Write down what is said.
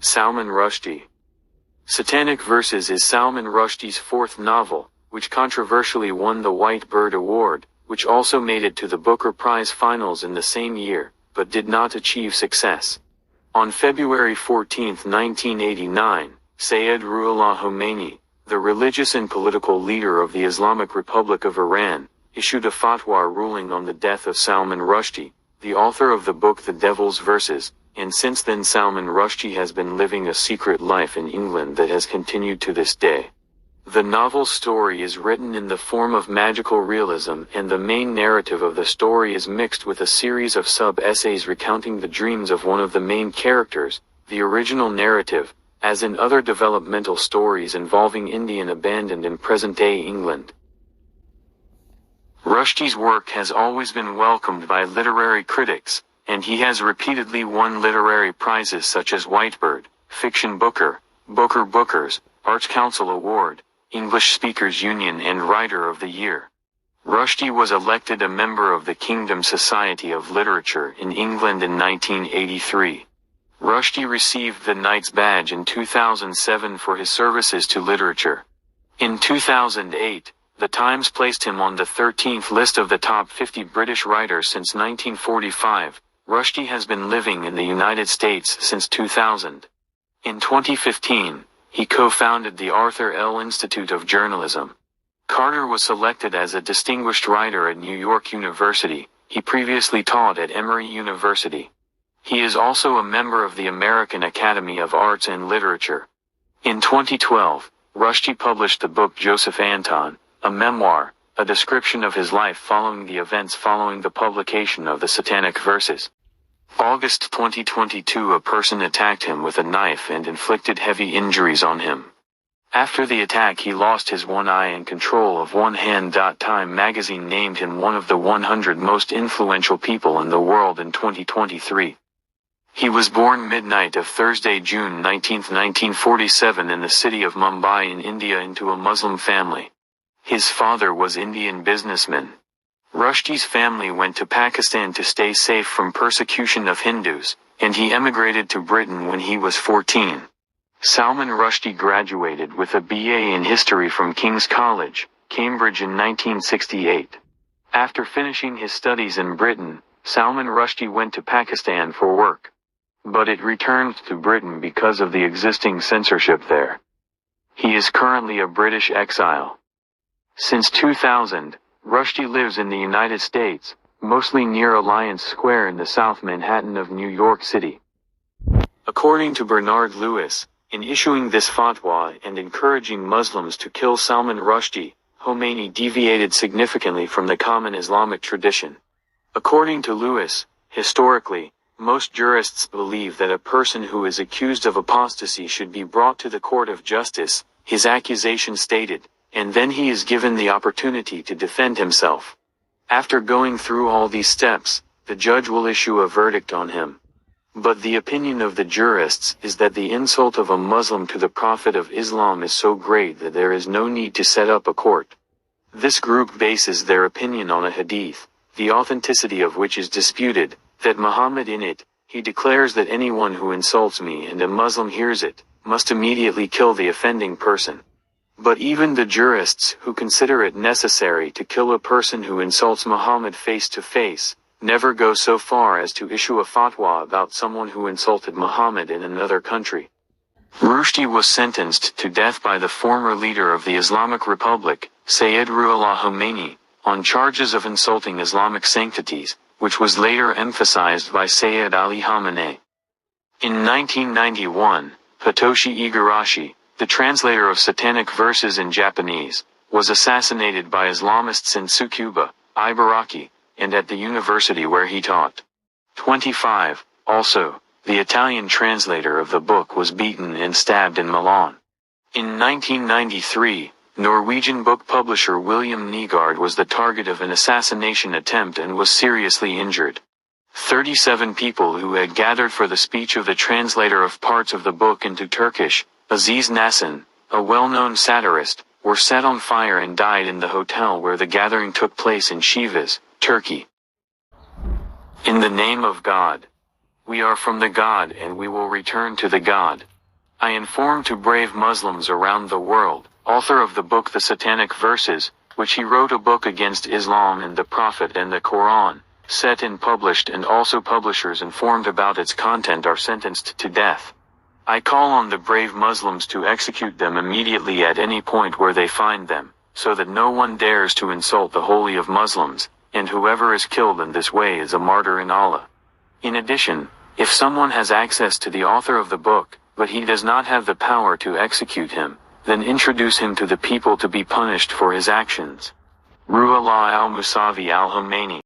Salman Rushdie. Satanic Verses is Salman Rushdie's fourth novel, which controversially won the White Bird Award, which also made it to the Booker Prize finals in the same year, but did not achieve success. On February 14, 1989, Sayyid Ruhollah Khomeini, the religious and political leader of the Islamic Republic of Iran, issued a fatwa ruling on the death of Salman Rushdie, the author of the book The Devil's Verses, and since then Salman Rushdie has been living a secret life in England that has continued to this day. The novel's story is written in the form of magical realism, and the main narrative of the story is mixed with a series of sub-essays recounting the dreams of one of the main characters, the original narrative, as in other developmental stories involving Indian abandoned in present-day England. Rushdie's work has always been welcomed by literary critics, and he has repeatedly won literary prizes such as Whitebird, Fiction Booker, Booker's, Arts Council Award, English Speakers Union and Writer of the Year. Rushdie was elected a member of the Kingdom Society of Literature in England in 1983. Rushdie received the Knight's Badge in 2007 for his services to literature. In 2008, The Times placed him on the 13th list of the top 50 British writers since 1945. Rushdie has been living in the United States since 2000. In 2015, he co-founded the Arthur L. Institute of Journalism. Carter was selected as a distinguished writer at New York University. He previously taught at Emory University. He is also a member of the American Academy of Arts and Literature. In 2012, Rushdie published the book Joseph Anton, a memoir, a description of his life following the events following the publication of the Satanic Verses. August 2022, a person attacked him with a knife and inflicted heavy injuries on him. After the attack he lost his one eye and control of one hand. Time magazine named him one of the 100 most influential people in the world in 2023. He was born midnight of Thursday, June 19, 1947 in the city of Mumbai in India into a Muslim family. His father was Indian businessman. Rushdie's family went to Pakistan to stay safe from persecution of Hindus, and he emigrated to Britain when he was 14. Salman Rushdie graduated with a BA in History from King's College, Cambridge in 1968. After finishing his studies in Britain, Salman Rushdie went to Pakistan for work. But it returned to Britain because of the existing censorship there. He is currently a British exile. Since 2000, Rushdie lives in the United States, mostly near Alliance Square in the South Manhattan of New York City. According to Bernard Lewis, in issuing this fatwa and encouraging Muslims to kill Salman Rushdie, Khomeini deviated significantly from the common Islamic tradition. According to Lewis, historically, most jurists believe that a person who is accused of apostasy should be brought to the court of justice, his accusation stated, and then he is given the opportunity to defend himself. After going through all these steps, the judge will issue a verdict on him. But the opinion of the jurists is that the insult of a Muslim to the Prophet of Islam is so great that there is no need to set up a court. This group bases their opinion on a hadith, the authenticity of which is disputed, that Muhammad in it, he declares that anyone who insults me and a Muslim hears it, must immediately kill the offending person. But even the jurists who consider it necessary to kill a person who insults Muhammad face to face, never go so far as to issue a fatwa about someone who insulted Muhammad in another country. Rushdie was sentenced to death by the former leader of the Islamic Republic, Sayyid Ruhollah Khomeini, on charges of insulting Islamic sanctities, which was later emphasized by Sayyid Ali Khamenei. In 1991, Hitoshi Igarashi, the translator of Satanic Verses in Japanese, was assassinated by Islamists in Tsukuba, Ibaraki, and at the university where he taught. 25. Also, the Italian translator of the book was beaten and stabbed in Milan. In 1993, Norwegian book publisher William Nygaard was the target of an assassination attempt and was seriously injured. 37 people who had gathered for the speech of the translator of parts of the book into Turkish, Aziz Nesin, a well-known satirist, were set on fire and died in the hotel where the gathering took place in Sivas, Turkey. In the name of God. We are from the God and we will return to the God. I inform to brave Muslims around the world, author of the book The Satanic Verses, which he wrote a book against Islam and the Prophet and the Quran, set and published, and also publishers informed about its content are sentenced to death. I call on the brave Muslims to execute them immediately at any point where they find them, so that no one dares to insult the holy of Muslims, and whoever is killed in this way is a martyr in Allah. In addition, if someone has access to the author of the book, but he does not have the power to execute him, then introduce him to the people to be punished for his actions. Ruhollah al-Musavi al-Khomeini.